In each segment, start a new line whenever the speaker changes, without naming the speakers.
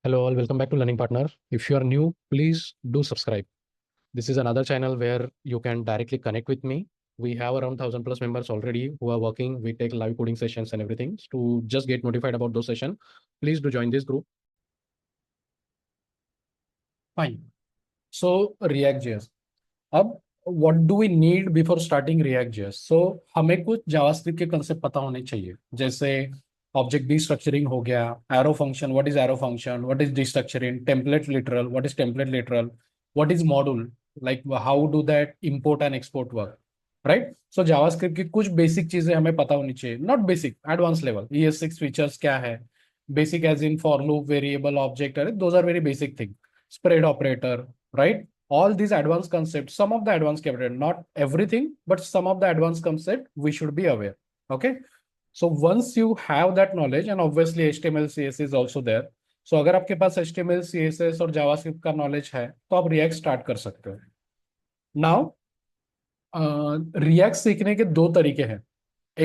Hello, all. Welcome back to Learning Partner. If you are new, please do subscribe. This is another channel where you can directly connect with me. We have around 1,000 plus members already who are working. We take live coding sessions and everything. To just get notified about those sessions, please do join this group. Fine. So React.js. अब what do we need before starting React.js? So हमें कुछ JavaScript के concept पता होने चाहिए, जैसे object destructuring हो गया, arrow function, what is arrow function, what is destructuring, template literal, what is template literal, what is module, like how do that import and export work, right? So JavaScript की कुछ basic चीजें हमें पता होनी चाहिए, not basic, advance level. ES6 features क्या है, basic as in for loop, variable, object, array those are very basic thing, spread operator, right? All these advanced concepts, some of the advanced concepts, not everything, but some of the advanced concept we should be aware. Okay, so once you have that knowledge, and obviously HTML CSS is also there, so अगर आपके पास HTML CSS और JavaScript का knowledge है तो आप React start कर सकते हो। नाउ React सीखने के दो तरीके हैं।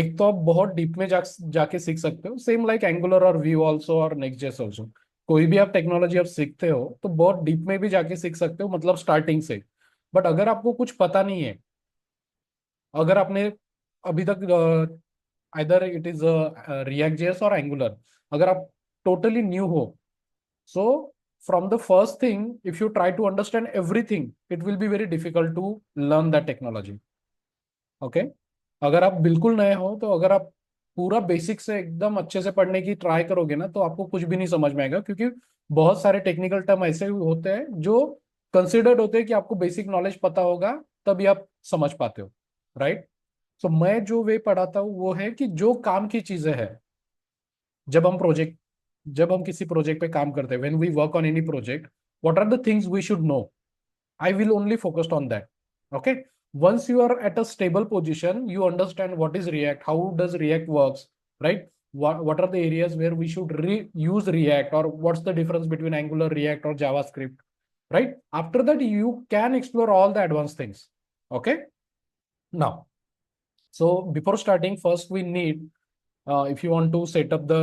एक तो आप बहुत डीप में जाके सीख सकते हो, सेम लाइक एंगुलर और व्यू ऑल्सो और नेक्स्ट जेस ऑल्सो। कोई भी आप टेक्नोलॉजी आप सीखते हो तो बहुत डीप में भी जाके सीख सकते हो, मतलब स्टार्टिंग से। बट अगर आपको कुछ पता नहीं है, अगर आपने अभी तक either it is React JS और एंगुलर, अगर आप टोटली न्यू हो, so from the first thing if you try to understand everything, it will be very difficult to learn that technology. Okay, अगर आप बिल्कुल नए हो तो अगर आप पूरा बेसिक से एकदम अच्छे से पढ़ने की ट्राई करोगे ना, तो आपको कुछ भी नहीं समझ में आएगा, क्योंकि बहुत सारे टेक्निकल टर्म ऐसे होते हैं जो कंसिडर्ड होते हैं कि आपको बेसिक नॉलेज पता होगा तभी आप समझ पाते हो, राइट? सो मैं जो वे पढ़ाता हूँ वो है कि जो काम की चीजें हैं, जब हम किसी प्रोजेक्ट पे काम करते हैं, when we work on any project, what are the things we should know, I will only focus on that. Okay. Once you are at a stable position, you understand what is React, how does React works, right? What are the areas where we should use React, or what's the difference between Angular, React, or JavaScript, right? After that, you can explore all the advanced things. Okay. Now, so before starting, first we need, if you want to set up the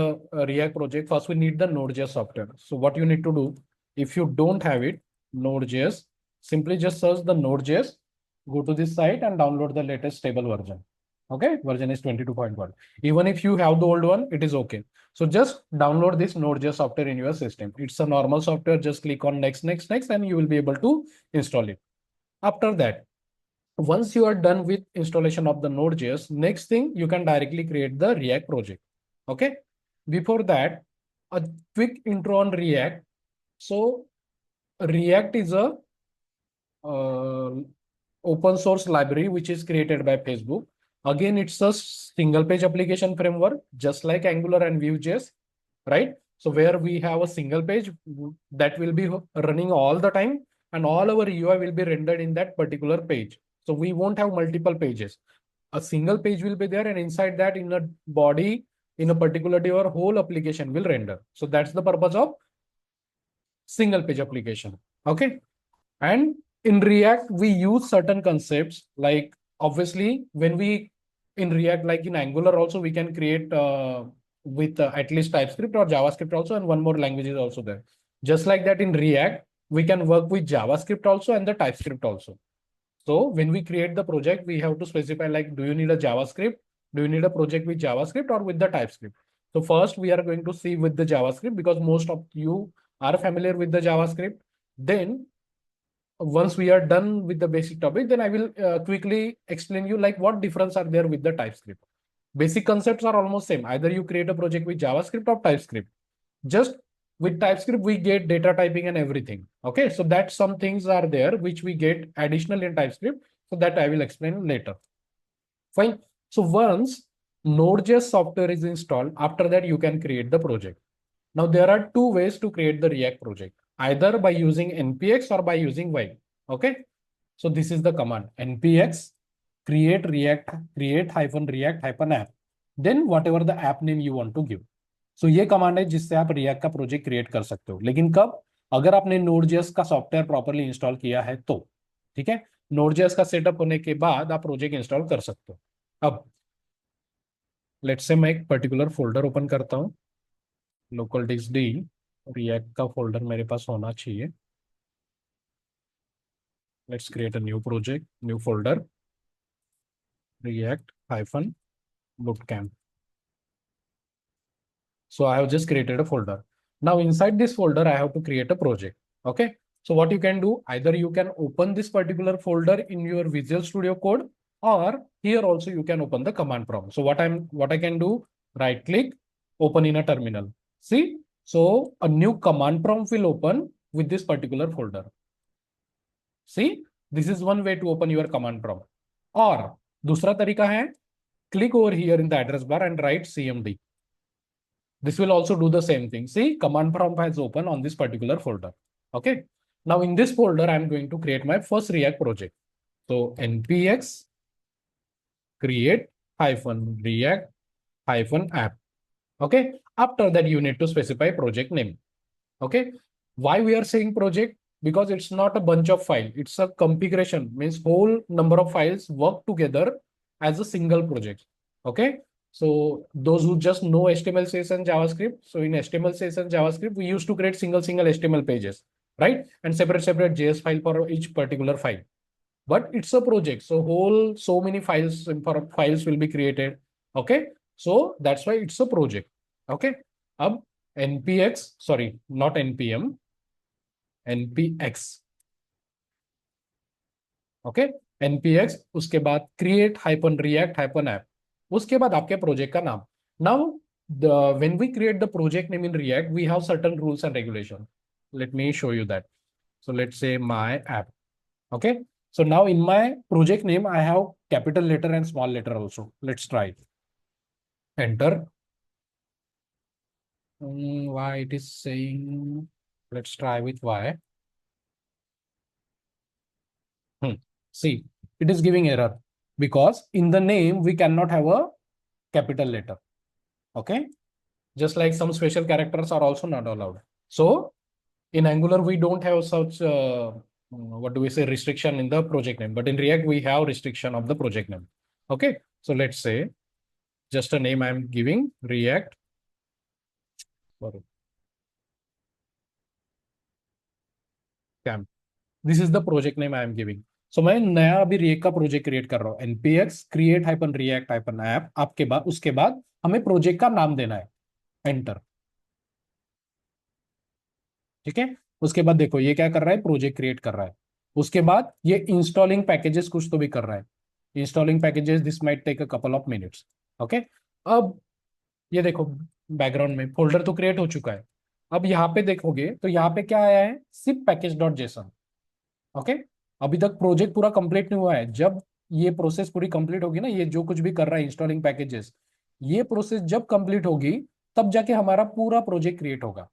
React project, first we need the Node.js software. So what you need to do, if you don't have it, Node.js, simply just search the Node.js, go to this site and download the latest stable version. Okay, version is 22.1. Even if you have the old one, it is okay. So just download this Node.js software in your system. It's a normal software. Just click on next, next, next, and you will be able to install it. After that, once you are done with installation of the Node.js, next thing you can directly create the React project. Okay. Before that, a quick intro on React. So React is a uh, open source library which is created by Facebook. Again, it's a single page application framework, just like Angular and Vue.js, right? So where we have a single page that will be running all the time, and all our UI will be rendered in that particular page. So we won't have multiple pages. A single page will be there, and inside that, in a body, in a particular day, our whole application will render. So that's the purpose of single page application. Okay. And in React, we use certain concepts, like obviously when we in React, like in Angular also, we can create with at least TypeScript or JavaScript also, and one more language is also there. Just like that in React, we can work with JavaScript also and the TypeScript also. So when we create the project, we have to specify, like, do you need a JavaScript? Do you need a project with JavaScript or with the TypeScript? So first we are going to see with the JavaScript, because most of you are familiar with the JavaScript. Then once we are done with the basic topic, then I will quickly explain you like what difference are there with the TypeScript. Basic concepts are almost same. Either you create a project with JavaScript or TypeScript. Just with TypeScript, we get data typing and everything. Okay, so that some things are there which we get additional in TypeScript. So that I will explain later. Fine. So once Node.js software is installed, after that you can create the project. Now there are two ways to create the React project, either by using npx or by using while. Okay. So this is the command npx create react hyphen app, then whatever the app name you want to give. So ये command है जिससे आप React का project create कर सकते हो, लेकिन कब? अगर आपने Node.js का सॉफ्टवेयर प्रॉपरली इंस्टॉल किया है तो। ठीक है, Node.js का सेटअप होने के बाद आप प्रोजेक्ट इंस्टॉल कर सकते हो। अब लेट्स से मैं एक पर्टिकुलर फोल्डर ओपन करता हूँ, लोकल डिस्क डी, रिएक्ट का फोल्डर मेरे पास होना चाहिए. Let's create a new project, new folder, react hyphen bootcamp. So I have just created a folder. Now inside this folder, I have to create a project. Okay. So what you can do, either you can open this particular folder in your Visual Studio Code, or here also you can open the command prompt. So what I can do, right click, open in a terminal. See, so a new command prompt will open with this particular folder. See, this is one way to open your command prompt. और दूसरा तरीका है, click over here in the address bar and write cmd. This will also do the same thing. See, command prompt has open on this particular folder. Okay. Now in this folder, I'm going to create my first React project. So npx create hyphen react hyphen app. Okay. After that, you need to specify project name. Okay. Why we are saying project? Because it's not a bunch of file. It's a configuration, means whole number of files work together as a single project. Okay. So those who just know HTML, CSS, and JavaScript. So in HTML, CSS, and JavaScript, we used to create single HTML pages, right? And separate JS file for each particular file. But it's a project. So so many files will be created. Okay. So that's why it's a project. Okay. Ab npx, sorry, not npm, npx. Okay. npx, उसके बाद create hyphen react hyphen app, उसके बाद आपके project का नाम. Now when we create the project name in React, we have certain rules and regulation. Let me show you that. So let's say my app. Okay. So now in my project name, I have capital letter and small letter also. Let's try. Enter. Why it is saying? Let's try with Y. See, it is giving error because in the name we cannot have a capital letter. Okay. Just like some special characters are also not allowed. So in Angular, we don't have such, what do we say, restriction in the project name. But in React, we have restriction of the project name. Okay. So let's say just a name I'm giving, React. Sorry. Camp. This is the project name I am giving. So मैं नया अभी React का project create कर रहा हूँ. npx create hyphen react hyphen app. आपके बाद उसके बाद हमें प्रोजेक्ट का नाम देना है. एंटर. ठीक है. उसके बाद देखो ये क्या कर रहा है, प्रोजेक्ट क्रिएट कर रहा है. उसके बाद ये इंस्टॉलिंग पैकेजेस कुछ तो भी कर रहा है. Installing packages, this might take a couple of minutes. Okay. अब ये देखो बैकग्राउंड में फोल्डर तो क्रिएट हो चुका है. अब यहाँ पे देखोगे तो यहाँ पे क्या आया है, सिप पैकेज डॉट जेसन. ओके. अभी तक प्रोजेक्ट पूरा कंप्लीट नहीं हुआ है. जब ये प्रोसेस पूरी कंप्लीट होगी ना, ये जो कुछ भी कर रहा है इंस्टॉलिंग पैकेजेस, ये प्रोसेस जब कंप्लीट होगी तब जाके हमारा पूरा प्रोजेक्ट क्रिएट होगा.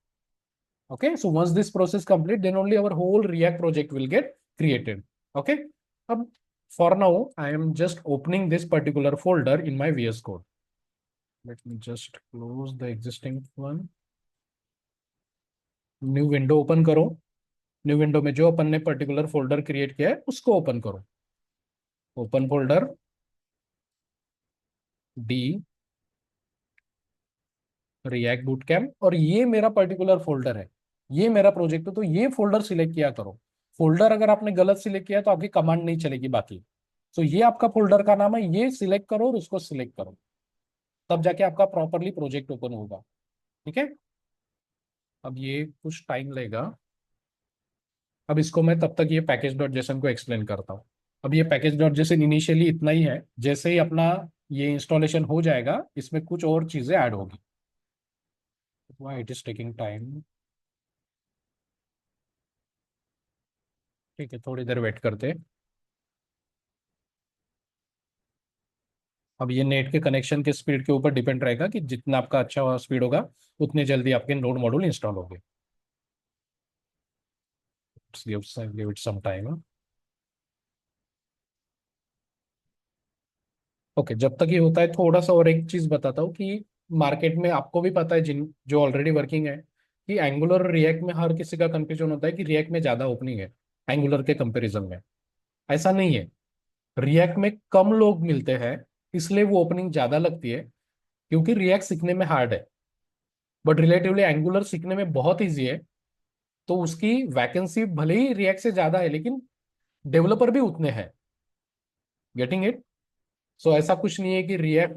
Okay, so once this process complete, then only our whole React project will get created. Okay. For now, I am just opening this particular folder in my VS Code. Let me just close the existing one. New window open करो. New window में जो अपन ने particular folder create किया है उसको open करो. Open folder D react bootcamp, और ये मेरा पर्टिकुलर फोल्डर है, ये मेरा प्रोजेक्ट है. तो ये फोल्डर सिलेक्ट किया करो. फोल्डर अगर आपने गलत सिलेक्ट किया तो आपकी कमांड नहीं चलेगी बाकी. तो ये आपका फोल्डर का नाम है, ये सिलेक्ट करो और उसको सिलेक्ट करो, तब जाके आपका प्रॉपरली प्रोजेक्ट ओपन होगा. ठीक है. अब ये कुछ टाइम लेगा. अब इसको मैं तब तक ये पैकेज डॉट जेसन को एक्सप्लेन करता हूँ. अब ये पैकेज डॉट जेसन इनिशियली इतना ही है. जैसे ही अपना ये इंस्टॉलेशन हो जाएगा, इसमें कुछ और चीजें ऐड होगी. Why it is taking time? ठीक है, थोड़ी देर वेट करते. अब ये नेट के कनेक्शन के स्पीड के ऊपर डिपेंड रहेगा कि जितना आपका अच्छा स्पीड होगा उतनी जल्दी आपके नोड मॉड्यूल इंस्टॉल होंगे. Give it some time. Okay. जब तक ये होता है, थोड़ा सा और एक चीज बताता हूँ कि मार्केट में आपको भी पता है, जिन जो ऑलरेडी वर्किंग है, कि एंगुलर और रिएक्ट में हर किसी का कंफ्यूजन होता है कि रिएक्ट में ज्यादा ओपनिंग है एंगुलर के कंपैरिजन में. ऐसा नहीं है. रिएक्ट में कम लोग मिलते हैं, इसलिए वो ओपनिंग ज्यादा लगती है, क्योंकि रिएक्ट सीखने में हार्ड है. बट रिलेटिवली एंगुलर सीखने में बहुत ईजी है, तो उसकी वैकेंसी भले ही रिएक्ट से ज्यादा है, लेकिन डेवलपर भी उतने हैं। Getting it? सो ऐसा कुछ नहीं है कि रिएक्ट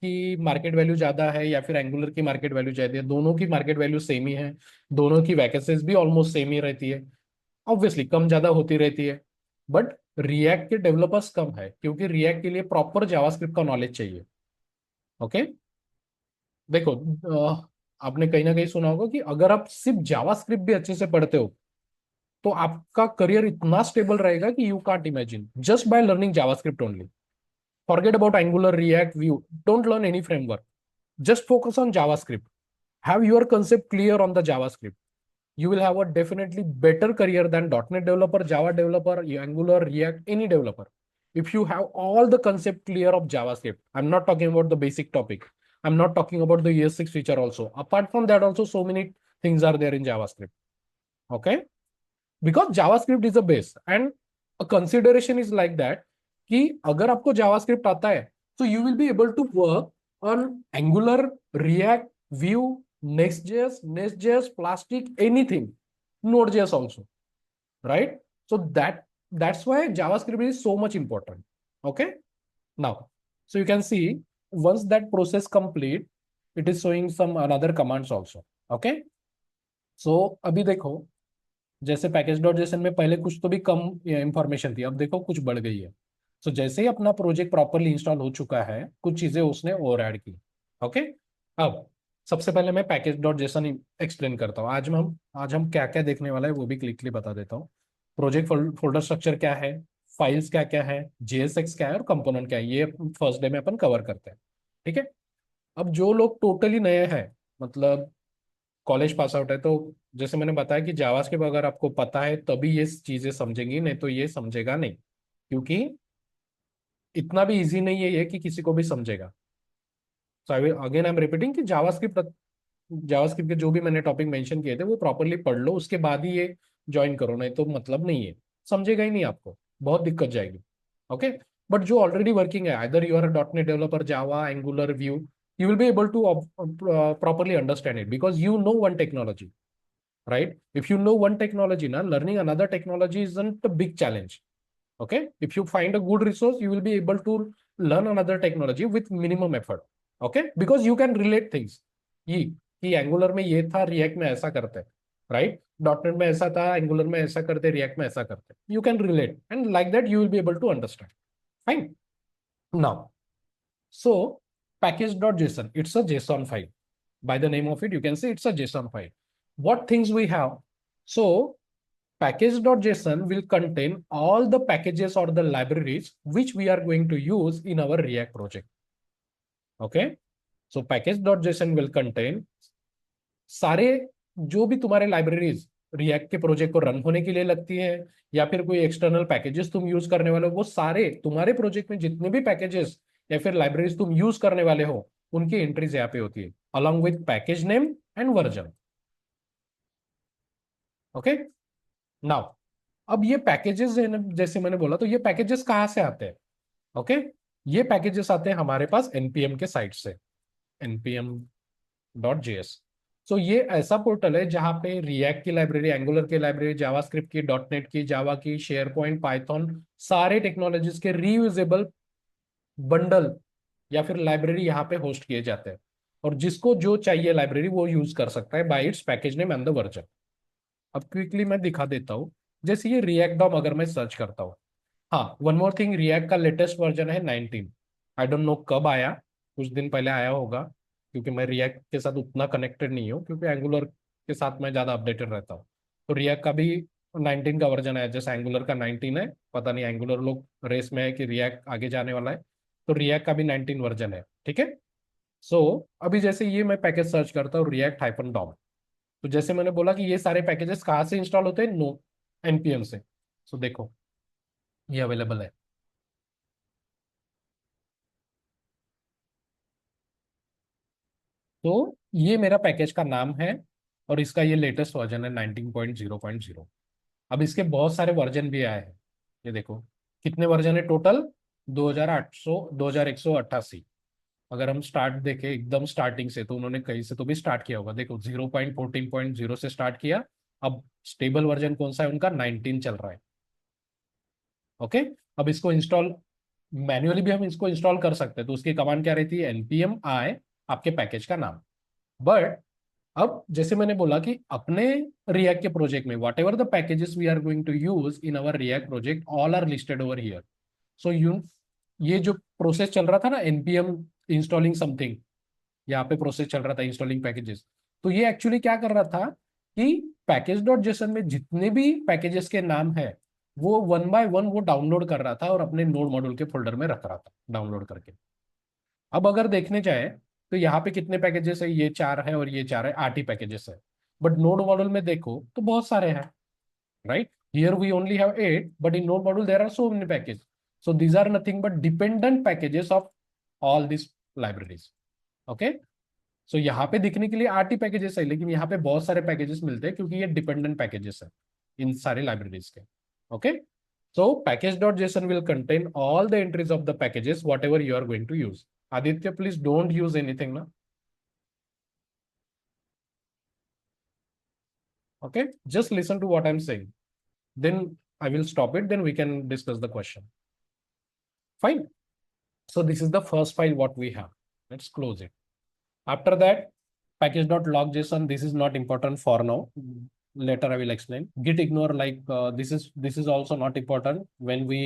की मार्केट वैल्यू ज्यादा है या फिर एंगुलर की मार्केट वैल्यू ज्यादा है, दोनों की मार्केट वैल्यू सेम ही है, दोनों की वैकेंसीज भी ऑलमोस्ट सेम ही रहती है। ऑब्वियसली कम ज्यादा होती रहती है, बट रिएक्ट के डेवलपर्स कम है, क्योंकि रिएक्ट के लिए प्रॉपर जावास्क्रिप्ट का नॉलेज चाहिए। ओके, देखो, आपने कहीं ना कहीं सुना होगा कि अगर आप सिर्फ जावास्क्रिप्ट भी अच्छे से पढ़ते हो, तो आपका करियर इतना स्टेबल रहेगा कि you can't imagine, just by learning JavaScript only. Forget about Angular, React, Vue. Don't learn any framework. Just focus on JavaScript. Have your concept clear on the JavaScript. You will have a definitely better career than .NET developer, Java developer, Angular, React, any developer. If you have all the concept clear of JavaScript, I'm not talking about the basic topic. I'm not talking about the ES6 feature also. Apart from that, also so many things are there in JavaScript. Okay, because JavaScript is a base and a consideration is like that कि अगर आपको JavaScript आता है, तो you will be able to work on Angular, React, Vue, Next JS, plastic, anything, Node JS also, right? So that's why javascript is so much important. Okay, now, so you can see, once that process complete, it is showing some another commands also. Okay, so अभी देखो, जैसे package dot Jason में पहले कुछ तो भी कम information थी, अब देखो कुछ बढ़ गई है। सो जैसे ही अपना प्रोजेक्ट प्रॉपरली इंस्टॉल हो चुका है, कुछ चीजें उसने और ऐड की। ओके, अब सबसे पहले मैं पैकेज डॉट जेसन एक्सप्लेन करता हूँ। आज हम क्या क्या देखने वाला है वो भी क्लिकली बता देता हूँ। प्रोजेक्ट फोल्डर स्ट्रक्चर क्या है, फाइल्स क्या क्या है, जेएसएक्स क्या है और कंपोनेंट क्या है, ये फर्स्ट डे में अपन कवर करते हैं। ठीक है, अब जो लोग टोटली नए हैं, मतलब कॉलेज पास आउट है, तो जैसे मैंने बताया कि जावास्क्रिप्ट अगर आपको पता है तभी ये चीजें समझेंगी, नहीं तो ये समझेगा नहीं, क्योंकि इतना भी इजी नहीं है ये कि किसी को भी समझेगा। So I again I am repeating कि जावास्क्रिप्ट के जो भी मैंने टॉपिक मेंशन किए थे वो प्रॉपरली पढ़ लो, उसके बाद ही ये ज्वाइन करो, नहीं तो मतलब नहीं है, समझेगा ही नहीं आपको, बहुत दिक्कत जाएगी। ओके, बट जो ऑलरेडी वर्किंग है, either you are a dot net developer, Java, Angular, Vue, you will be able to properly understand it because you know one technology, right? If you know one technology, now learning another technology isn't a big challenge. Okay, if you find a good resource, you will be able to learn another technology with minimum effort. Okay, because you can relate things, ये कि angular में ये था, react में ऐसा करते हैं, right? Dot net में ऐसा था, एंगुलर में ऐसा करते, रिएक्ट में ऐसा करते, you can relate and like that you will be able to understand. Fine, now, so package.json, it's a JSON file. By the name of it, you can see it's a JSON file. What things we have? So package.json will contain all the packages or the libraries which we are going to use in our React project. Okay. So package.json will contain सारे जो भी तुम्हारे libraries react के project को run होने के लिए लगती है, या फिर कोई एक्सटर्नल पैकेजेस तुम यूज करने वाले हो, वो सारे तुम्हारे प्रोजेक्ट में जितने भी पैकेजेस या फिर लाइब्रेरीज तुम यूज करने वाले हो, उनकी एंट्रीज यहाँ पे होती है along with package name and version. Okay, now, अब ये पैकेजेस जैसे मैंने बोला, तो ये पैकेजेस कहाँ से आते हैं? ओके, ये पैकेजेस आते हैं हमारे पास एनपीएम के साइट से, npm.js। सो ये ऐसा पोर्टल है जहां पे रिएक्ट की लाइब्रेरी, एंगुलर की लाइब्रेरी, जावास्क्रिप्ट की, डॉटनेट की, जावा की, शेयर पॉइंट, पाइथन, सारे टेक्नोलॉजीज के रीयूजेबल बंडल या फिर लाइब्रेरी यहाँ पे होस्ट किए जाते हैं, और जिसको जो चाहिए लाइब्रेरी वो यूज कर सकता है bye it's package name and the version. अब क्विकली मैं दिखा देता हूँ, जैसे ये रिएक्ट डॉम अगर मैं सर्च करता हूँ, हाँ, वन मोर थिंग, रिएक्ट का लेटेस्ट वर्जन है 19। आई डोंट नो कब आया, कुछ दिन पहले आया होगा, क्योंकि मैं रिएक्ट के साथ उतना कनेक्टेड नहीं हूँ, क्योंकि एंगुलर के साथ मैं ज़्यादा अपडेटेड रहता हूँ। तो रिएक्ट का भी 19 का वर्जन है, जैसे एंगुलर का 19 है। पता नहीं एंगुलर लोग रेस में है कि रिएक्ट आगे जाने वाला है, तो रिएक्ट का भी 19 वर्जन है। ठीक है, सो अभी जैसे ये मैं पैकेज सर्च करता हूँ, रिएक्ट हाइफन डॉम, तो जैसे मैंने बोला कि ये सारे पैकेजेस कहाँ से इंस्टॉल होते हैं, नो, एनपीएम से। सो देखो, ये अवेलेबल है। तो ये मेरा पैकेज का नाम है, और इसका ये लेटेस्ट वर्जन है 19.0.0। अब इसके बहुत सारे वर्जन भी आए हैं, ये देखो कितने वर्जन है टोटल, 2800, 2188। अगर हम स्टार्ट देखें एकदम स्टार्टिंग से, तो उन्होंने कहीं से तो भी स्टार्ट किया होगा। देखो 0.14.0 से स्टार्ट किया। अब स्टेबल वर्जन कौन सा है उनका, 19 चल रहा है। ओके। अब इसको इंस्टॉल मैन्युअली भी हम इसको इंस्टॉल कर सकते हैं, तो उसकी कमांड क्या रहती है, npm i आपके पैकेज का नाम। बट अब जैसे मैंने बोला कि अपने रिएक्ट के प्रोजेक्ट में whatever the packages we are going to use in our React project, all are listed over here. So you, ये जो प्रोसेस चल रहा था ना, npm इंस्टॉलिंग समथिंग, यहाँ पे प्रोसेस चल रहा था इंस्टॉलिंग पैकेजेस, तो ये एक्चुअली क्या कर रहा था कि पैकेज डॉट जेसन में जितने भी पैकेजेस के नाम है, वो वन बाय वन वो डाउनलोड कर रहा था और अपने नोड मॉड्यूल के फोल्डर में रख रहा था डाउनलोड करके। अब अगर देखने जाए तो यहाँ पे कितने पैकेजेस है, ये 4 है और ये 4 है, 8 ही पैकेजेस है। बट नोड मॉड्यूल में देखो तो बहुत सारे हैं, right. Here we only have 8, but in node module there are so many package. So these are nothing but dependent packages of all this libraries. Okay. So यहाँ पे दिखने के लिए 8 ही पैकेजेस है, लेकिन यहाँ पे बहुत सारे पैकेजेस मिलते हैं क्योंकि ये डिपेंडेंट पैकेजेस है इन सारे लाइब्रेरीज के। Okay. So package dot JSON will contain all the entries of the packages whatever you are going to use. Aditya, please don't use anything ना। Okay, just listen to what I'm saying. Then I will stop it. Then we can discuss the question. Fine. So this is the first file what we have. Let's close it. After that, package.log.json. This is not important for now. Later I will explain. Git ignore, like this is also not important when we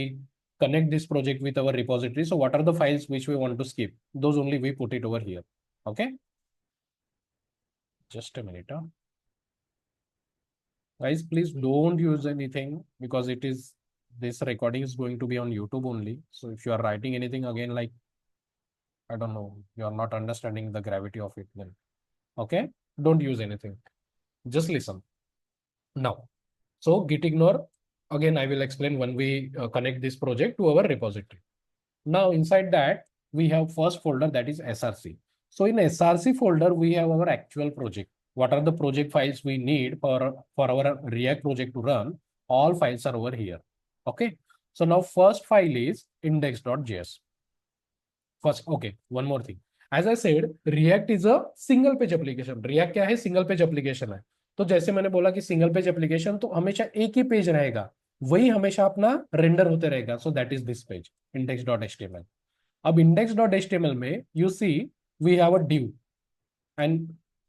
connect this project with our repository. So what are the files which we want to skip? Those only we put it over here. Okay. Just a minute. Guys, please don't use anything because it is, this recording is going to be on YouTube only. So if you are writing anything again, like, I don't know, you are not understanding the gravity of it, then okay, don't use anything. Just listen. Now, so git ignore, again, I will explain when we connect this project to our repository. Now, inside that, we have first folder, that is SRC. So in SRC folder, we have our actual project. What are the project files we need for our React project to run? All files are over here. Okay. So now first file is index.js. First, okay, one more thing. As I said, React is a single page application. React क्या है? Single page application है। तो जैसे मैंने बोला कि single page application तो हमेशा एक ही पेज रहेगा, वही हमेशा अपना रेंडर होते रहेगा। So that is this page index.html. अब index.html में you see we have a div and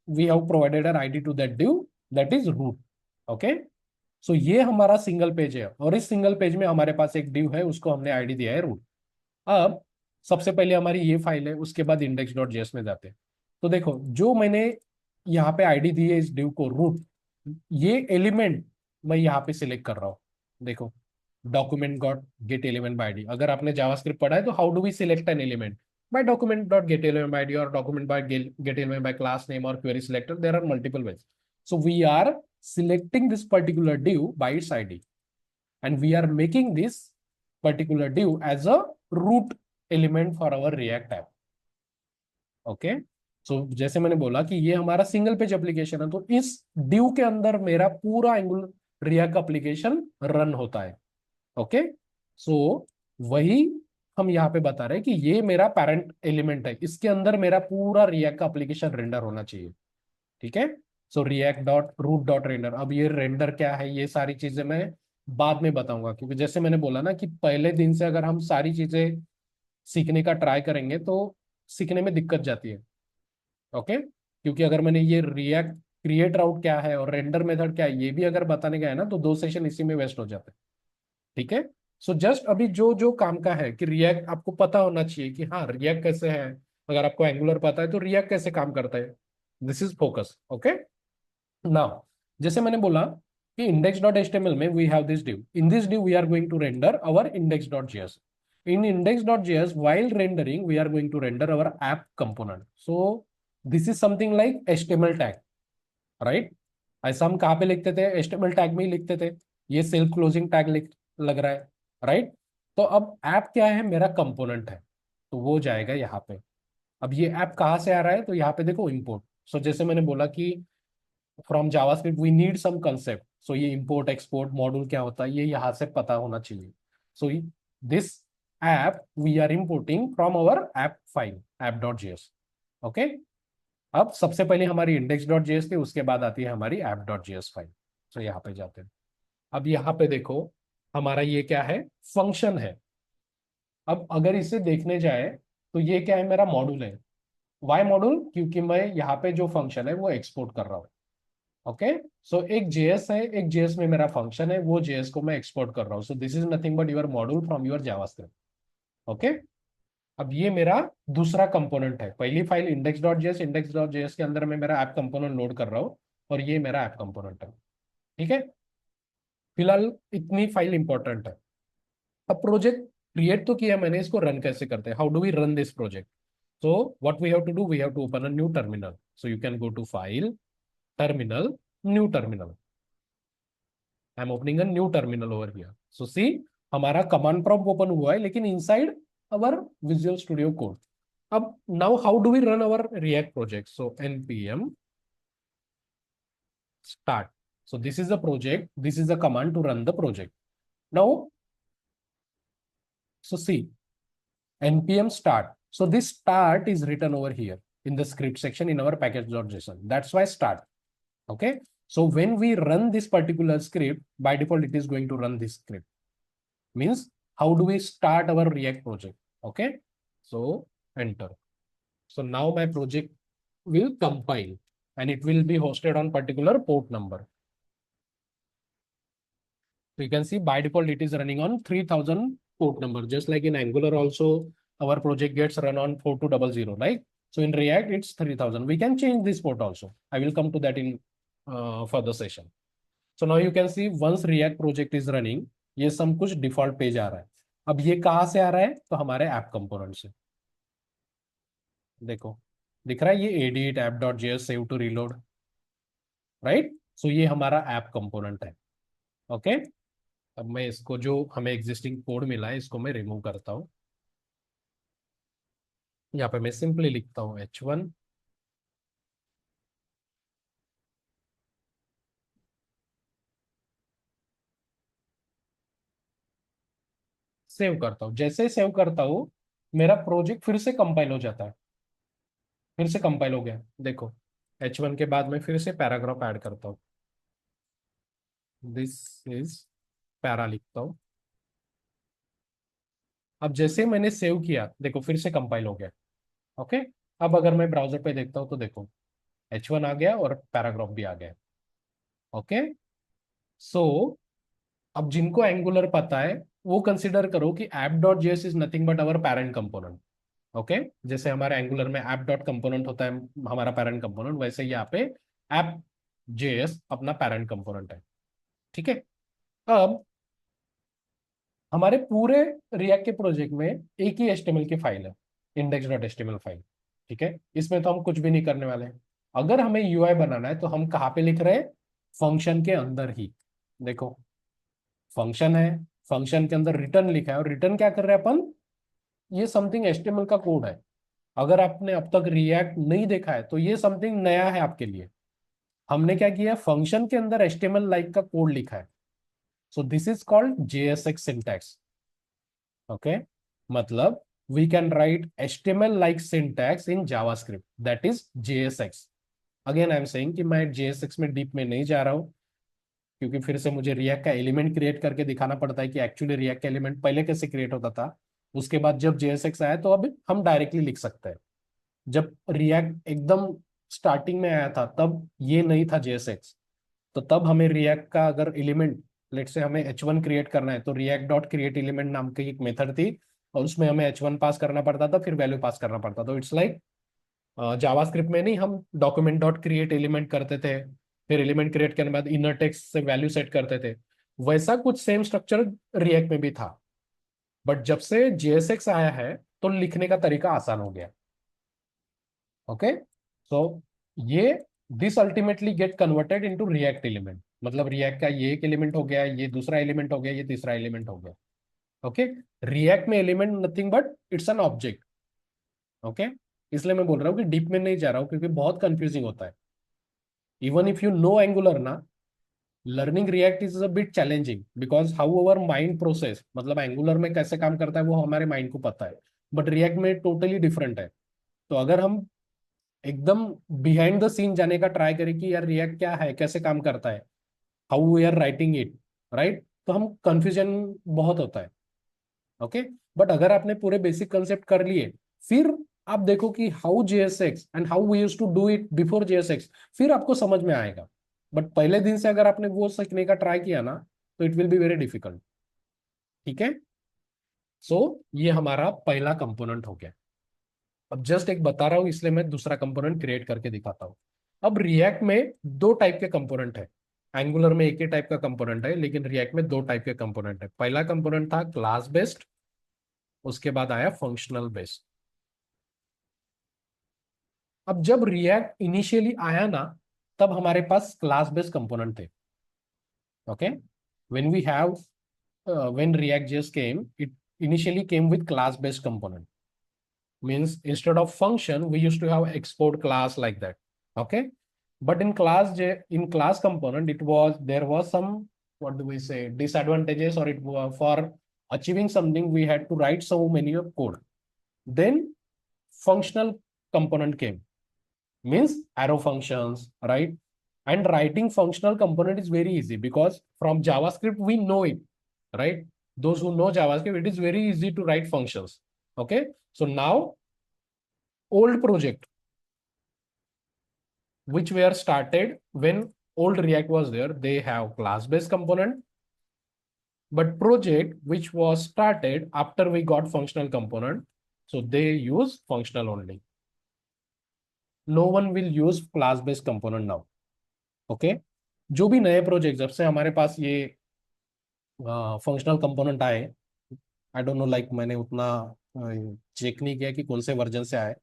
we have provided an id to that div, that is root. Okay. सो ये हमारा सिंगल पेज है और इस सिंगल पेज में हमारे पास एक div है, उसको हमने आईडी दिया है रूट। अब सबसे पहले हमारी ये फाइल है, उसके बाद index.js में जाते हैं। तो देखो जो मैंने यहाँ पे आईडी दी है इस div को रूट, ये एलिमेंट मैं यहाँ पे सिलेक्ट कर रहा हूँ। देखो document dot get element by ID, अगर आपने जावास्क्रिप्ट पढ़ा है तो how do we select an element, by document dot get element by ID और document by get element by class name और query selector, there are multiple ways. So we are selecting this particular div by its id and we are making this particular div as a root element for our React app. Okay. So जैसे मैंने बोला कि ये हमारा single page application है, तो इस div के अंदर मेरा पूरा एंगुलर रिएक्ट एप्लीकेशन रन होता है। ओके। सो वही हम यहाँ पे बता रहे हैं कि ये मेरा पेरेंट एलिमेंट है, इसके अंदर मेरा पूरा रिएक्ट का एप्लीकेशन रेंडर होना चाहिए। ठीक है। So React dot root dot render, अब ये रेंडर क्या है ये सारी चीजें मैं बाद में बताऊंगा, क्योंकि जैसे मैंने बोला ना कि पहले दिन से अगर हम सारी चीजें सीखने का ट्राई करेंगे तो सीखने में दिक्कत जाती है। ओके। क्योंकि अगर मैंने ये रिएक्ट क्रिएट राउट क्या है और रेंडर मेथड क्या है ये भी अगर बताने गया ना, तो 2 सेशन इसी में वेस्ट हो जाते हैं। ठीक है। सो जस्ट अभी जो जो काम का है कि रिएक्ट आपको पता होना चाहिए कि हाँ रिएक्ट कैसे है। अगर आपको एंगुलर पता है तो रिएक्ट कैसे काम करता है, this is focus. Okay. Now जैसे मैंने बोला कि index.html में we have this div. In this div we are going to render our index.js. In index.js while rendering we are going to render our app component. So this is something like HTML tag, right? ऐसा हम कहाँ पे लिखते थे, HTML tag में ही लिखते थे। ये सेल्फ क्लोजिंग टैग लग रहा है, राइट। तो अब ऐप क्या है, मेरा कंपोनेंट है, तो वो जाएगा यहाँ पे। अब ये ऐप कहाँ से आ रहा है, तो यहाँ पे देखो इंपोर्ट। सो जैसे मैंने बोला कि from JavaScript we need some concept, so ये इंपोर्ट एक्सपोर्ट मॉड्यूल क्या होता है ये यहाँ से पता होना चाहिए। So this app we are importing from our app file app.js. Okay, अब सबसे पहले हमारी index.js थी, उसके बाद आती है हमारी app.js फाइल. तो यहाँ पे जाते हैं. अब यहाँ पे देखो, हमारा ये क्या है, फंक्शन है. अब अगर इसे देखने जाए तो ये क्या है, मेरा मॉड्यूल है. Why module? क्योंकि मैं यहाँ पे जो फंक्शन है वो एक्सपोर्ट कर रहा हूँ. ओके, सो एक जेएस है, एक जेएस में मेरा फंक्शन है, वो जेएस को मैं एक्सपोर्ट कर रहा हूँ. सो this is nothing but your module from your JavaScript. Okay, अब ये मेरा दूसरा कंपोनेंट है. पहली फाइल इंडेक्स.जेएस के अंदर मैं मेरा ऐप कंपोनेंट लोड कर रहा हूँ, और ये मेरा ऐप कंपोनेंट है. ठीक है, फिलहाल इतनी फाइल इंपॉर्टेंट है. अब प्रोजेक्ट क्रिएट तो किया मैंने, इसको रन कैसे करते हैं, how do we run this project? So what we have to do, we have to open a new terminal. So you can go to file, terminal, new terminal. I am opening a new terminal over here. So see, हमारा command prompt open हुआ है, लेकिन inside our visual studio code. अब now how do we run our React project? So npm start. So this is the project, this is the command to run the project. Now, so see, npm start. So this start is written over here in the script section in our package.json. That's why start. Okay. So when we run this particular script, by default, it is going to run this script. Means how do we start our React project? Okay. So enter. So now my project will compile and it will be hosted on particular port number. So you can see by default, it is running on 3000 port number, just like in Angular also, our project gets run on 4200, right? So in React, it's 3000. We can change this port also. I will come to that in further session. So now you can see once React project is running, ये सब कुछ default page आ रहा है. अब ये कहाँ से आ रहा है? तो हमारे ऐप कंपोनेंट से. देखो, दिख रहा है ये edit app dot JS save to reload, right? So ये हमारा ऐप कंपोनेंट है. ओके, अब मैं इसको, जो हमें एग्जिस्टिंग कोड मिला है, इसको मैं रिमूव करता हूँ. यहाँ पे मैं सिंपली लिखता हूँ h1, सेव करता हूँ. जैसे सेव करता हूँ, मेरा प्रोजेक्ट फिर से कंपाइल हो जाता है. फिर से कंपाइल हो गया. देखो, h1 के बाद मैं फिर से पैराग्राफ ऐड करता हूँ. दिस इज पैरा लिखता हूँ. अब जैसे मैंने सेव किया, देखो फिर से कंपाइल हो गया. ओके, अब अगर मैं ब्राउजर पे देखता हूँ तो देखो, h1 आ गया और पैराग्राफ भी आ गया. ओके, सो अब जिनको एंगुलर पता है, वो कंसिडर करो कि app dot JS is nothing but our parent component. Okay, जैसे हमारे एंगुलर में ऐप डॉट कंपोनेंट होता है हमारा पैरेंट कंपोनेंट, वैसे यहाँ पे ऐप जेएस अपना पैरेंट कंपोनेंट है. ठीक है, अब हमारे पूरे रिएक्ट के प्रोजेक्ट में एक ही एचटीएमएल की फाइल है, index.html फाइल. ठीक है, इसमें तो हम कुछ भी नहीं करने वाले हैं. अगर हमें यूआई बनाना है तो हम कहाँ पे लिख रहे हैं? फंक्शन के अंदर ही. देखो, फंक्शन है, फंक्शन के अंदर रिटर्न लिखा है, और रिटर्न क्या कर रहे हैं अपन? ये समथिंग एचटीएमएल का कोड है. अगर आपने अब तक रिएक्ट नहीं देखा है तो ये समथिंग नया है आपके लिए. हमने क्या किया? फंक्शन के अंदर एचटीएमएल लाइक का कोड लिखा है. सो this is called JSX syntax. Okay, मतलब we can write HTML like syntax in JavaScript, that is JSX. Again, I am saying कि मैं JSX में डीप में नहीं जा रहा हूँ, क्योंकि फिर से मुझे रिएक्ट का एलिमेंट क्रिएट करके दिखाना पड़ता है कि एक्चुअली रिएक्ट का एलिमेंट पहले कैसे क्रिएट होता था. उसके बाद जब JSX आया तो अब हम डायरेक्टली लिख सकते हैं. जब रिएक्ट एकदम स्टार्टिंग में आया था तब ये नहीं था JSX. तो तब हमें रिएक्ट का अगर एलिमेंट, लेट से हमें h1 क्रिएट करना है, तो रिएक्ट डॉट क्रिएट एलिमेंट नाम की एक मेथड थी, और उसमें हमें h1 पास करना पड़ता था, फिर वैल्यू पास करना पड़ता था. तो इट्स लाइक जावास्क्रिप्ट में नहीं, हम डॉक्यूमेंट डॉट क्रिएट एलिमेंट करते थे, फिर एलिमेंट क्रिएट करने के बाद इनर टेक्स्ट से वैल्यू सेट करते थे. वैसा कुछ सेम स्ट्रक्चर रिएक्ट में भी था. बट जब से जेएसएक्स आया है तो लिखने का तरीका आसान हो गया. ओके, सो ये this ultimately get converted into react element. मतलब रिएक्ट का ये एक एलिमेंट हो गया, ये दूसरा एलिमेंट हो गया, ये तीसरा एलिमेंट हो गया. ओके, रिएक्ट में element nothing but it's an object. Okay, इसलिए मैं बोल रहा हूँ कि डीप में नहीं जा रहा हूँ, क्योंकि बहुत कंफ्यूजिंग होता है. Even if you know Angular ना, learning React is a bit challenging because how our mind process, मतलब एंगुलर में कैसे काम करता है वो हमारे माइंड को पता है, बट रिएक्ट में टोटली डिफरेंट है। तो अगर हम एकदम बिहाइंड द सीन जाने का ट्राई करें कि यार रिएक्ट क्या है, कैसे काम करता है, how we are writing it, right, तो हम कंफ्यूजन बहुत होता है। ओके, बट अगर आपने पूरे बेसिक कंसेप्ट कर लिए, फिर आप देखो कि how JSX and how we used to do it before JSX, फिर आपको समझ में आएगा। बट पहले दिन से अगर आपने वो सीखने का ट्राई किया ना, तो it will be very difficult. ठीक है, सो ये हमारा पहला कंपोनेंट हो गया। अब जस्ट एक बता रहा हूं इसलिए मैं दूसरा कंपोनेंट क्रिएट करके दिखाता हूं। अब रिएक्ट में दो टाइप के कंपोनेंट है। एंगुलर में एक ही टाइप का कंपोनेंट है, लेकिन रिएक्ट में दो टाइप के कंपोनेंट है। पहला कंपोनेंट था क्लास बेस्ड, उसके बाद आया फंक्शनल बेस्ड। अब जब रिएक्ट इनिशियली आया ना, तब हमारे पास क्लास बेस्ड कंपोनेंट थे। Okay, when we have when React.js came, it initially came with class-based component. Means instead of function, we used to have export class like that. Okay, but in class component, it was there was some, what do we say, disadvantages, or it was for achieving something we had to write so many of code. Then functional component came, means arrow functions, right? And writing functional component is very easy because from JavaScript we know it, right? Those who know JavaScript, it is very easy to write functions. Okay, so now old project which were started when old React was there, they have class-based component. But project which was started after we got functional component, so they use functional only. No one will use class-based component now. Okay, जो भी नए project जब से हमारे पास ये functional component आए, I don't know, like मैंने उतना चेक नहीं किया कि कौन से वर्जन से आए।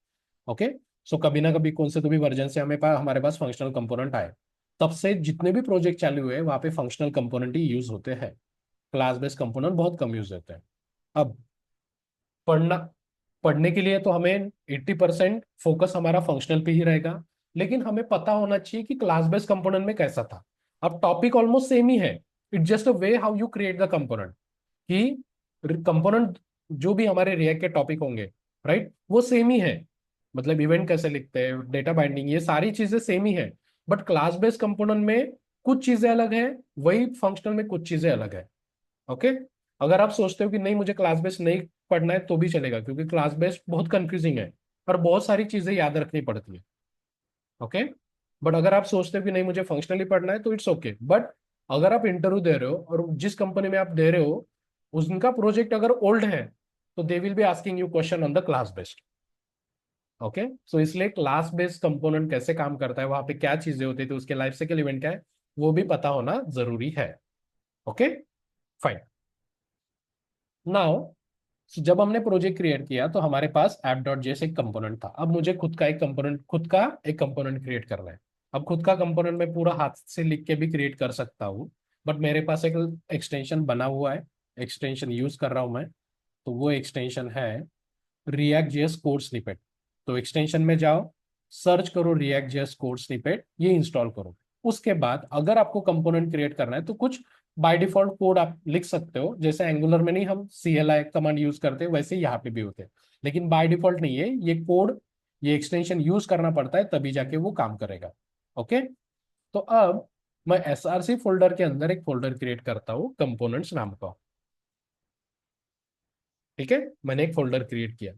ओके, सो कभी ना कभी कौन से तो भी वर्जन से हमारे पास फंक्शनल कंपोनेंट आए, तब से जितने भी प्रोजेक्ट चालू हुए वहाँ पे फंक्शनल कंपोनेंट ही यूज होते हैं। क्लास बेस्ड कंपोनेंट बहुत कम यूज होते हैं। अब पढ़ना पढ़ने के लिए तो हमें 80% फोकस हमारा फंक्शनल पे ही रहेगा, लेकिन हमें पता होना चाहिए कि क्लास बेस्ड कंपोनेंट में कैसा था। अब टॉपिक ऑलमोस्ट सेम ही है, it just a way how you create the component. कि कंपोनेंट जो भी हमारे रिएक्ट के टॉपिक होंगे, राइट, वो सेम ही है। मतलब इवेंट कैसे लिखते हैं, डेटा बाइंडिंग, ये सारी चीजें सेम ही है। बट क्लास बेस्ड कंपोनेंट में कुछ चीजें अलग है, वही फंक्शनल में कुछ चीजें अलग है। ओके, अगर आप सोचते हो कि नहीं मुझे क्लास बेस्ड नहीं पढ़ना है तो भी चलेगा, क्योंकि क्लास बेस्ड बहुत कंफ्यूजिंग है और बहुत सारी चीजें याद रखनी पड़ती है। ओके, बट अगर आप सोचते हो कि नहीं मुझे फंक्शनली पढ़ना है तो इट्स ओके। बट अगर आप इंटरव्यू दे रहे हो और जिस कंपनी में आप दे रहे हो उनका प्रोजेक्ट अगर ओल्ड है, तो they will be asking you question on the class based. Okay, so इसलिए क्लास बेस्ड कंपोनेंट कैसे काम करता है, वहां पे क्या चीजें होती थी, उसके लाइफ साइकिल इवेंट क्या है, वो भी पता होना जरूरी है। Okay, fine. नाउ जब हमने प्रोजेक्ट क्रिएट किया तो हमारे पास ऐप डॉट जेएस एक कंपोनेंट था। अब मुझे खुद का एक कंपोनेंट क्रिएट करना है। अब खुद का कंपोनेंट मैं पूरा हाथ से लिख के भी क्रिएट कर सकता हूँ, बट मेरे पास एक एक्सटेंशन बना हुआ है, एक्सटेंशन यूज कर रहा हूँ मैं। तो वो एक्सटेंशन है रिएक्ट जेएस कोड स्निपेट। तो एक्सटेंशन में जाओ, सर्च करो रिएक्ट जेएस कोड स्निपेट, ये इंस्टॉल करो। उसके बाद अगर आपको कंपोनेंट क्रिएट करना है तो कुछ बाय डिफॉल्ट कोड आप लिख सकते हो, जैसे एंगुलर में नहीं हम CLI कमांड यूज करते हैं, वैसे यहाँ पे भी होते हैं। लेकिन बाय डिफॉल्ट नहीं है ये कोड, ये एक्सटेंशन यूज करना पड़ता है तभी जाके वो काम करेगा। ओके, तो अब मैं SRC फोल्डर के अंदर एक फोल्डर क्रिएट करता हूँ कंपोनेंट्स नाम का। ठीक है, मैंने एक फोल्डर क्रिएट किया।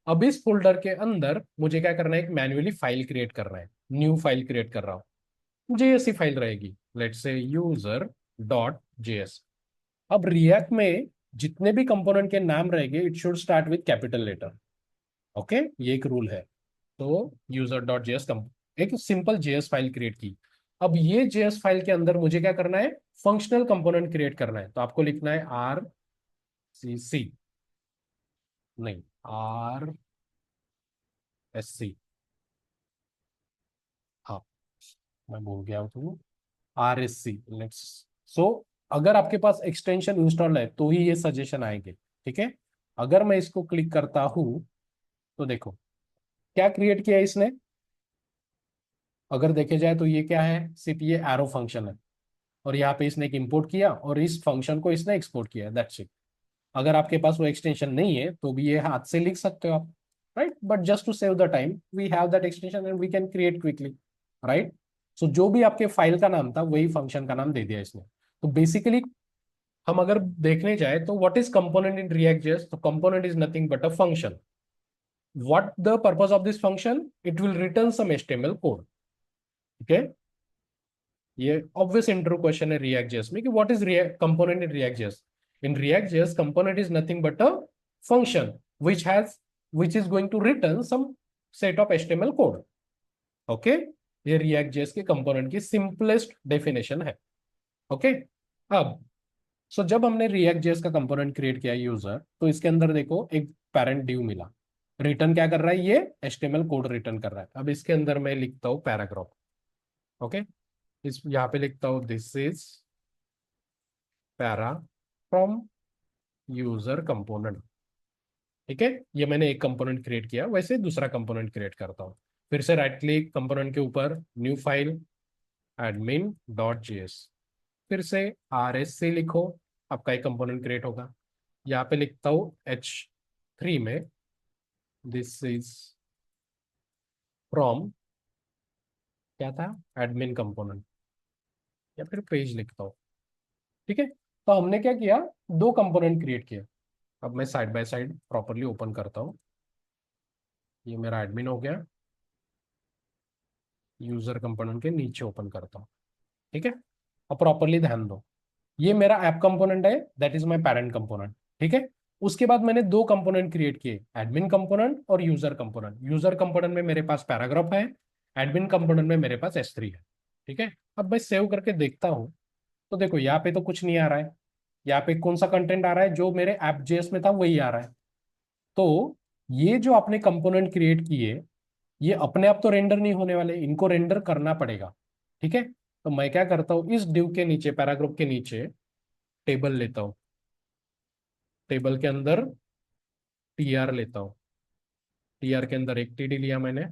अब इस फोल्डर के अंदर मुझे क्या करना है, एक मैन्युअली फाइल क्रिएट करना है। न्यू फाइल क्रिएट कर रहा हूँ, जेएससी फाइल रहेगी, let's say user dot JS. अब रिएक्ट में जितने भी कंपोनेंट के नाम रहेंगे it should start with capital letter. Okay, ये एक रूल है। तो यूजर डॉट जेएस एक सिंपल जेएस फाइल क्रिएट की। अब ये जेएस फाइल के अंदर मुझे क्या करना है, फंक्शनल कंपोनेंट क्रिएट करना है। तो आपको लिखना है RCC, नहीं, RSC, हाँ मैं भूल गया हूँ, तो RSC, लेट्स। सो अगर आपके पास एक्सटेंशन इंस्टॉल है तो ही ये सजेशन आएंगे। ठीक है, अगर मैं इसको क्लिक करता हूँ तो देखो क्या क्रिएट किया है इसने। अगर देखे जाए तो ये क्या है, सिर्फ ये एरो फंक्शन है। और यहाँ पे इसने एक इंपोर्ट किया और इस फंक्शन को इसने एक्सपोर्ट किया, दैट्स इट। अगर आपके पास वो एक्सटेंशन नहीं है तो भी ये हाथ से लिख सकते हो आप, right, but just to save the time we have that extension and we can create quickly, right. So जो भी आपके फाइल का नाम था वही फंक्शन का नाम दे दिया इसने। तो बेसिकली हम अगर देखने जाए तो what is component in React JS, तो component is nothing but a function. What the purpose of this function, it will return some HTML code, ठीक है। ये ऑब्वियस इंट्रो क्वेश्चन है रिएक्ट जेएस में कि what is component in React JS. In React JS component is nothing but a function which has which is going to return some set of HTML code, okay. ये react JS के component की simplest definition है, okay. अब जब हमने react JS का component create किया user, तो इसके अंदर देखो एक पैरेंट ड्यू मिला। रिटर्न क्या कर रहा है, ये HTML कोड रिटर्न कर रहा है। अब इसके अंदर मैं लिखता हूँ पैराग्राफ, ओके। इस यहाँ पे लिखता हूँ this is para from user component, ठीक है। ये मैंने एक कंपोनेंट क्रिएट किया, वैसे दूसरा कंपोनेंट क्रिएट करता हूँ। फिर से राइट क्लिक कंपोनेंट के ऊपर, new file, admin dot JS, फिर से RSC लिखो, आपका एक कंपोनेंट क्रिएट होगा। यहाँ पे लिखता हूँ H3 में दिस इज फ्रॉम, क्या था, एडमिन कंपोनेंट, या फिर पेज लिखता हूँ, ठीक है। तो हमने क्या किया, दो कंपोनेंट क्रिएट किए। अब मैं side by side properly open करता हूँ। ये मेरा एडमिन हो गया, यूजर कंपोनेंट के नीचे ओपन करता हूँ, ठीक है। अब प्रॉपरली ध्यान दो, ये मेरा ऐप कंपोनेंट है, that is my parent component, ठीक है। उसके बाद मैंने दो कंपोनेंट क्रिएट किए, एडमिन कंपोनेंट और यूजर कंपोनेंट। यूजर कंपोनेंट में मेरे पास पैराग्राफ है, एडमिन कंपोनेंट में मेरे पास S3 है, ठीक है। अब मैं सेव करके देखता हूँ, तो देखो यहाँ पे तो कुछ नहीं आ रहा है। यहाँ पे कौन सा कंटेंट आ रहा है, जो मेरे ऐप जेएस में था वही आ रहा है। तो ये जो आपने कंपोनेंट क्रिएट किए, ये अपने आप तो रेंडर नहीं होने वाले, इनको रेंडर करना पड़ेगा, ठीक है। तो मैं क्या करता हूँ, इस डिव के नीचे, पैराग्राफ के नीचे टेबल लेता हूँ, टेबल के अंदर TR लेता हूँ, TR के अंदर एक TD लिया मैंने।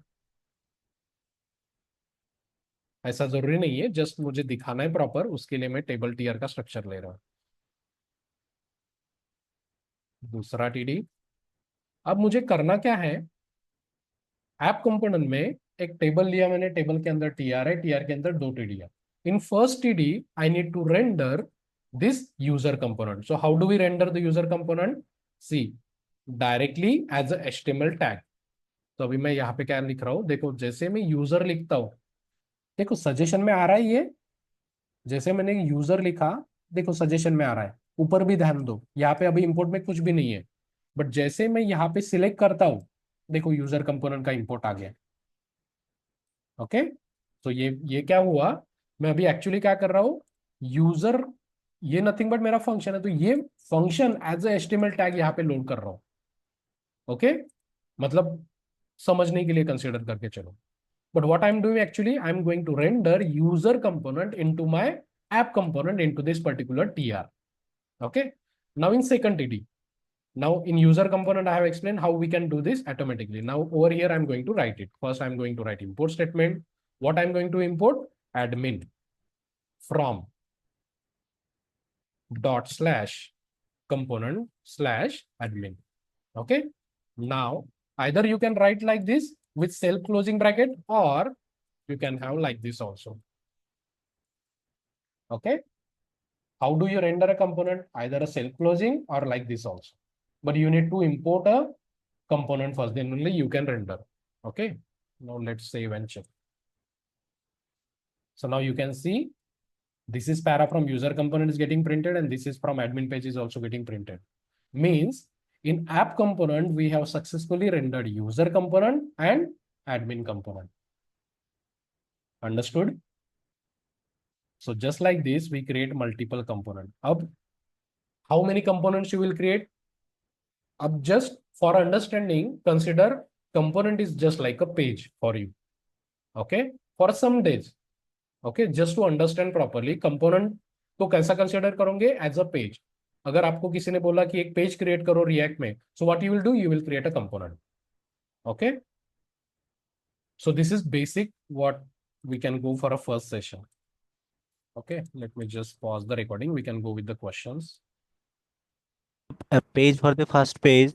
ऐसा जरूरी नहीं है, जस्ट मुझे दिखाना है प्रॉपर, उसके लिए मैं टेबल TR का स्ट्रक्चर ले रहा हूँ। दूसरा TD। अब मुझे करना क्या है, ऐप कंपोनेंट में एक टेबल लिया मैंने, टेबल के अंदर TR है, TR के अंदर दो TD है। In first TD I need to render this user component. So how do we render the user component, see, directly as a HTML tag. तो अभी मैं यहाँ पे क्या लिख रहा हूँ, देखो जैसे मैं यूजर लिखता हूँ, देखो सजेशन में आ रहा है ये, जैसे मैंने यूजर लिखा, देखो सजेशन में आ रहा है। ऊपर भी ध्यान दो, यहाँ पे अभी इंपोर्ट में कुछ भी नहीं है, बट जैसे मैं यहाँ पे सिलेक्ट करता हूँ, देखो यूजर कंपोनेंट का इंपोर्ट आ गया, ओके। तो ये क्या हुआ, मैं अभी एक्चुअली क्या कर रहा हूँ, यूजर, ये नथिंग बट मेरा फंक्शन है, तो ये function as a HTML tag यहाँ पे लोड कर रहा हूँ, ओके। मतलब समझने के लिए कंसिडर करके चलो। But what I'm doing actually, I'm going to render user component into my app component into this particular TR. Okay. Now in second TD, now in user component, I have explained how we can do this automatically. Now over here, I'm going to write it. First, I'm going to write import statement. What I'm going to import? Admin from dot slash component slash admin. Okay. Now, either you can write like this with self closing bracket, or you can have like this also. Okay. How do you render a component? Either a self-closing or like this also. But you need to import a component first, then only you can render. Okay. Now let's save and check. So now you can see this is para from user component is getting printed, and this is from admin page is also getting printed. Means in app component, we have successfully rendered user component and admin component. Understood? So just like this, we create multiple component. Ab, how many components you will create? Ab just for understanding, consider component is just like a page for you. Okay, for some days. Okay, just to understand properly, component को कैसा consider करोगे, as a page. अगर आपको किसी ने बोला कि एक पेज क्रिएट करो रिएक्ट में, so what you will do, you will create a component, okay. So this is basic what we can go for a first session. Okay, let me just pause the recording. We can go with the questions.
A page for the first page,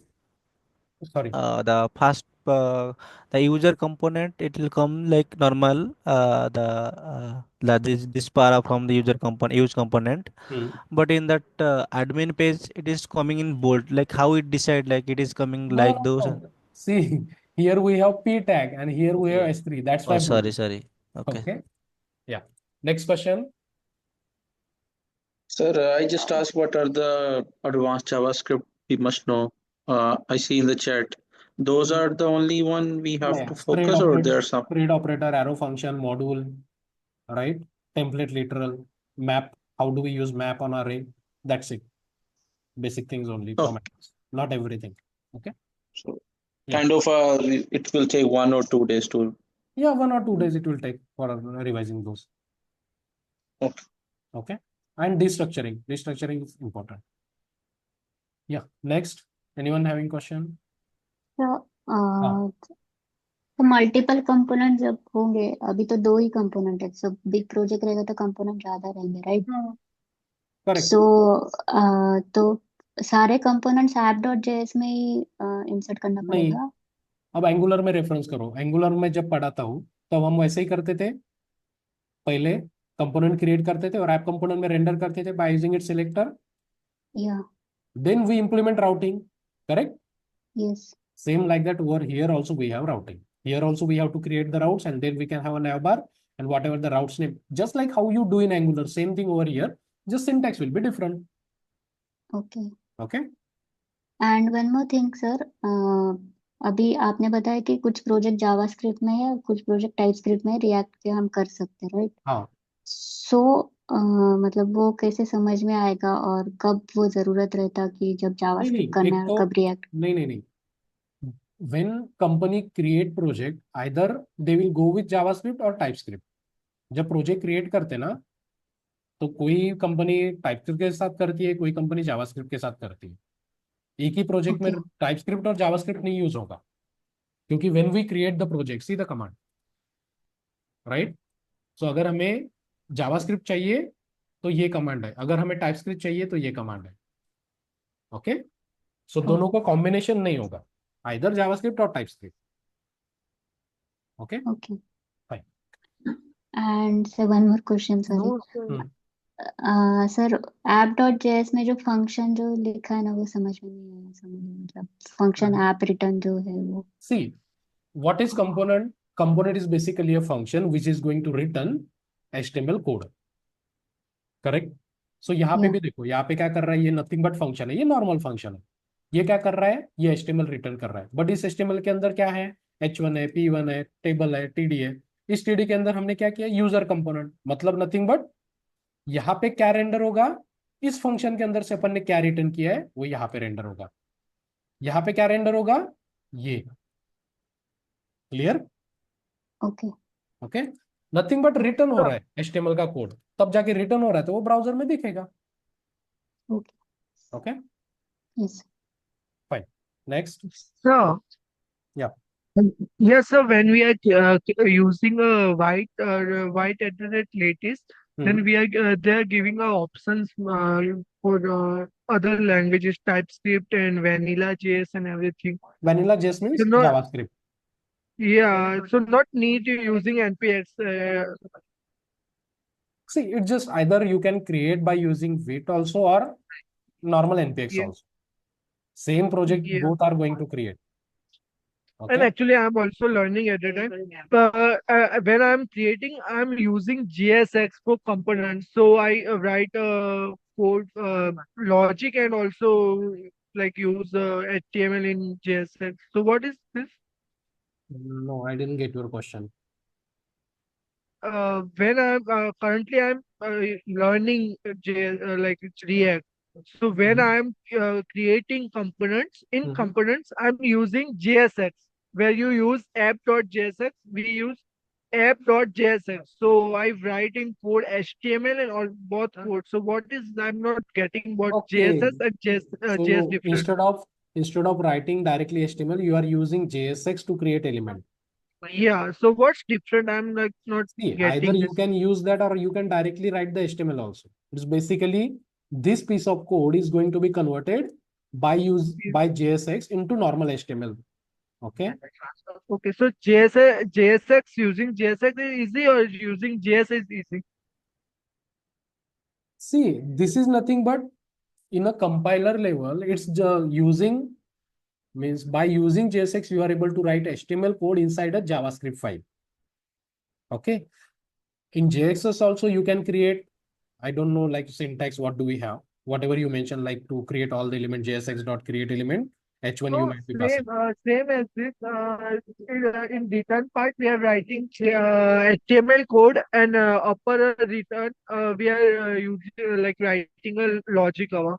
Sorry.
the first the user component, it will come like normal, the this para from the user component, use component.
Hmm.
But in that admin page, it is coming in bold. Like how it decide, like it is coming
No,
like
no,
those.
no. See, here we have P tag and here we have
Okay.
S3. That's
Oh,
why
sorry,
bold.
sorry. Okay.
Okay. Yeah. Next question.
Sir, I just asked what are the advanced JavaScript we must know. I see in the chat. Those are the only one we have
Yeah.
to
Spread
focus, or
operator,
there are some?
spread operator, arrow function, module, right? Template literal, map. How do we use map on array? That's it. Basic things only
Oh,
from apps. Not everything. Okay.
so
Yeah.
kind of it will take 1 or 2 days to.
Yeah, 1 or 2 days it will take for revising those.
Okay.
Okay. And destructuring. Destructuring is important. Yeah. Next. Anyone having question?
तो
हाँ.
तो multiple component जब होंगे, अभी तो दो ही component है, सब बिग प्रोजेक्ट रहेगा तो कंपोनेंट ज्यादा रहेंगे, राइट?
करेक्ट.
सो तो सारे कंपोनेंट्स ऐप डॉट जेएस में ही इंसर्ट करना
नहीं.
पड़ेगा?
अब एंगुलर में रेफरेंस करो. एंगुलर में जब पढ़ाता हूँ तब हम वैसे ही करते थे. पहले कंपोनेंट क्रिएट करते थे और ऐप कंपोनेंट में रेंडर करते थे बाय यूजिंग इट सिलेक्टर.
या
then we implement routing. Correct.
Yes.
Same like that over here also we have routing. Here also we have to create the routes and then we can have a navbar and whatever the routes name. Just like how you do in Angular, same thing over here. Just syntax will be different.
Okay.
Okay.
And one more thing sir, अभी आपने बताया कि कुछ project JavaScript में है, कुछ project TypeScript में, react के हम कर सकते हैं, राइट?
हाँ.
सो मतलब वो कैसे समझ में आएगा और कब वो जरूरत रहता कि जब
नहीं
जावास्क्रिप्ट
नहीं
करना
एक
है और
तो
कब रिएक्ट?
नहीं नहीं नहीं. When company create project, either they will go with JavaScript or TypeScript. जब प्रोजेक्ट क्रिएट करते ना तो कोई कंपनी टाइपस्क्रिप्ट के साथ करती है, कोई कंपनी जावास्क्रिप्ट के साथ करती है. एक ही प्रोजेक्ट में
ओके.
टाइपस्क्रिप्ट और जावास्क्रिप्ट नहीं यूज होगा क्योंकि when we create the project see the command, right. So अगर हमें जावास्क्रिप्ट चाहिए तो ये कमांड है, अगर हमें टाइपस्क्रिप्ट चाहिए तो ये कमांड है. ओके. सो दोनों का कॉम्बिनेशन नहीं होगा, आइदर जावास्क्रिप्ट और TypeScript. Okay.
Okay.
Fine.
And sir one more question, sorry. Sir app dot JS में जो फंक्शन जो लिखा है ना, वो समझ में नहीं आया. समझ में मतलब फंक्शन ऐप रिटर्न जो है वो.
सी what is component? Component is basically a function which is going to return HTML code. Correct. So यहाँ पे
या.
भी देखो, यहाँ पे क्या कर रहा है, ये नथिंग बट फंक्शन है, ये नॉर्मल फंक्शन है. ये क्या कर रहा है, ये HTML रिटर्न कर रहा है. बट इस HTML के अंदर क्या है, H1 है, P1 है, टेबल है, TD है. इस TD के अंदर हमने क्या किया, यूजर कंपोनेंट, मतलब नथिंग बट यहाँ पे क्या रेंडर होगा, इस फंक्शन के अंदर से अपन ने क्या रिटर्न किया है वो यहाँ पे रेंडर होगा. यहाँ पे क्या रेंडर होगा, ये. Clear.
Okay.
Okay. Nothing but return हो रहा है HTML का कोड, तब जाके रिटर्न हो रहा है तो वो ब्राउजर में दिखेगा.
Okay.
Okay.
Yes.
Fine. Next.
So,
या.
yes, sir, when we are using a white at the rate latest, then we are they are giving options for other languages, TypeScript and Vanilla JS and everything.
Vanilla JS
So
means
not,
JavaScript.
yeah, so not need you using NPX.
See, it's just either you can create by using Vite also or normal NPX
Yeah,
also. Same project,
yeah.
both are going to create.
And
Okay.
actually, I'm also learning at the time. When I'm creating, I'm using JSX for components. So I write code logic and also like use HTML in JSX. So what is this?
No, I didn't get your question.
When I'm currently I'm learning like it's React. So when I'm creating components in components, I'm using JSX. Where you use app.jsx, we use app.jsx. So I write in code HTML and all both code. So what is I'm not getting what
Okay.
JSS and JS
So
different.
instead of writing directly HTML, you are using JSX to create element.
Yeah. So what's different? I'm like not
See, either
getting
you
this.
can use that or you can directly write the HTML also. It's basically this piece of code is going to be converted by JSX into normal HTML. Okay.
Okay. So JSX using JSX is easy or using JS is easy?
See, this is nothing but in a compiler level, it's using means by using JSX, you are able to write HTML code inside a JavaScript file. Okay. In JSX also, you can create, I don't know, like syntax, what do we have? Whatever you mentioned, like to create all the element, JSX dot create element, H1 you
So
might be passing.
same as this. In return part, we are writing HTML code, and upper return, we are using like writing a logic cover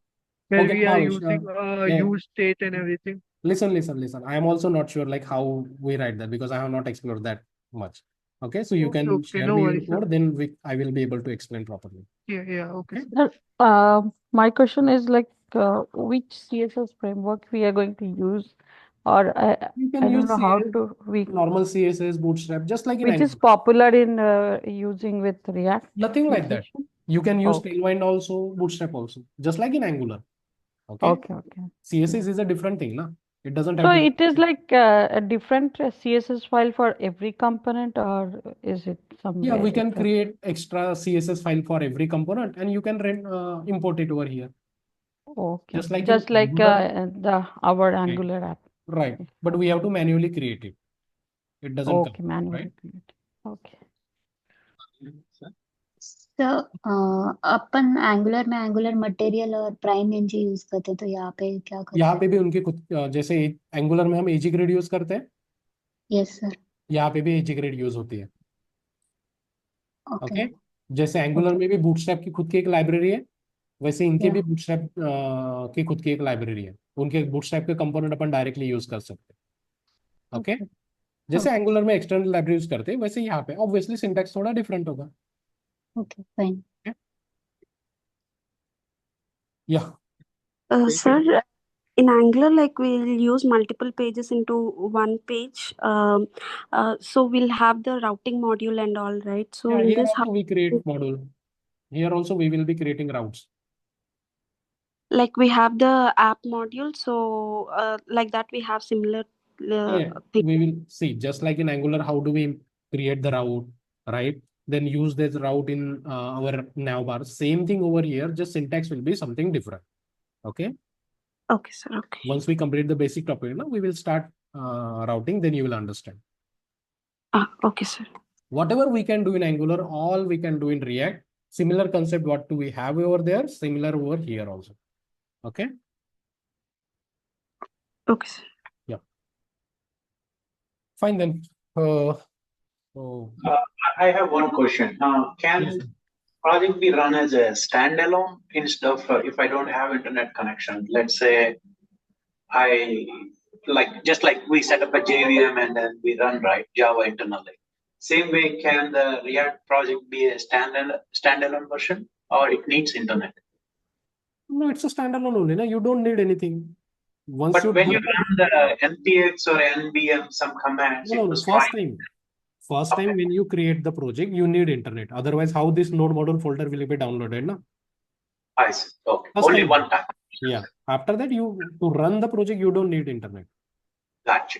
where
Okay,
we are
Bhavesh,
using
yeah.
use state and everything.
Listen. I am also not sure like how we write that because I have not explored that much. Okay, so you
Okay,
can
okay,
share
no
me your
worries, sir.
code, then I will be able to explain properly.
Yeah, okay.
Okay.
Sir, my question is like which CSS framework we are going to use, or
You
I
can use
don't know how
CS,
to
normal CSS, Bootstrap, just like in
which is
Angular.
popular in using with React
Nothing like that.
application?
You can use
Okay.
Tailwind also, Bootstrap also, just like in Angular. Okay.
Okay.
CSS is a different thing, na? It doesn't
So
have to.
it is like a different CSS file for every component, or is it
Yeah,
somewhere
we can
different?
create extra CSS file for every component, and you can import it over here.
Okay.
Just like
Just
in
like
Angular.
our
Right.
Angular app.
Right. But we have to manually create it. It doesn't
Okay,
come,
manually
right?
create. Okay.
तो अपन angular में angular material और prime NG use करते हैं, तो यहाँ पे क्या करते
यहाँ
हैं?
पे भी उनके कुछ जैसे एंगुलर में हम एजी ग्रेड यूज करते हैं,
यस सर.
यहाँ पे भी एजी ग्रेड यूज होती है.
ओके.
ओके. जैसे एंगुलर में भी बूटस्ट्रैप की खुद की एक लाइब्रेरी है, वैसे इनके भी बूटस्ट्रैप की खुद की एक लाइब्रेरी है. उनके बूटस्ट्रैप के कंपोनेंट अपन डायरेक्टली यूज कर सकते हैं. ओके. जैसे एंगुलर में एक्सटर्नल लाइब्रेरी यूज करते हैं, वैसे यहाँ पे ऑब्वियसली सिंटैक्स थोड़ा डिफरेंट होगा.
Okay fine.
या
Sir, in Angular, like we'll use multiple pages into one page. So we'll have the routing module and all, right? So in
here
this,
also we create module. Here also we will be creating routes.
like we have the app module. So like that, we have similar thing.
We will see, just like in Angular, how do we create the route, right? Then use this route in our navbar. Same thing over here, just syntax will be something different. Okay.
Okay, sir. Okay.
Once we complete the basic topic, we will start routing, then you will understand.
Okay, sir.
Whatever we can do in Angular, all we can do in React. Similar concept, what do we have over there? Similar over here also. Okay.
Okay, sir.
Yeah. Fine then.
I have one question. Can
Yes.
project be run as a standalone instead of if I don't have internet connection? Let's say just like we set up a JVM and then we run Java internally. Same way, can the React project be a standalone version, or it needs internet?
No, it's a standalone only. No? You don't need anything. Once
But
you
when
do
you run the npx or nbm some commands, it was fine.
First time when you create the project, you need internet. Otherwise, how this node module folder will be downloaded? No?
I see. Okay.
First
Only
time.
one time.
Yeah. After that, to run the project, you don't need internet.
Gotcha.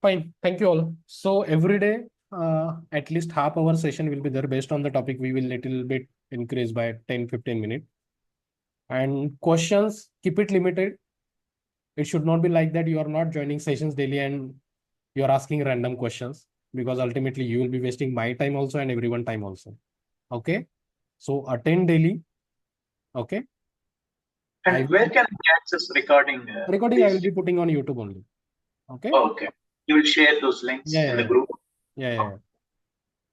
Fine. Thank you all. So every day, at least half hour session will be there based on the topic. We will little bit increase by 10-15 minutes. And questions, keep it limited. It should not be like that. You are not joining sessions daily and you are asking random questions, because ultimately you will be wasting my time also and everyone time also. Okay. So attend daily. Okay.
And where can we access recording?
Recording I will be putting on YouTube only. Okay.
Okay. You will share those links in the group.
Yeah.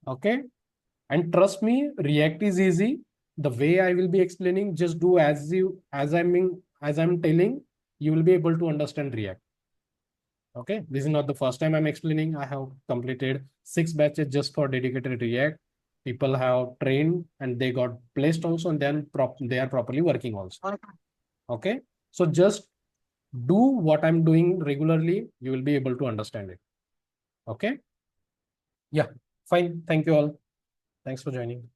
Okay. And trust me, React is easy. The way I will be explaining, just do as I'm telling, you will be able to understand React. Okay. This is not the first time I'm explaining. I have completed 6 batches just for dedicated React. People have trained and they got placed also, and then they are properly working also. Okay. So just do what I'm doing regularly. You will be able to understand it. Okay. Yeah, fine. Thank you all. Thanks for joining.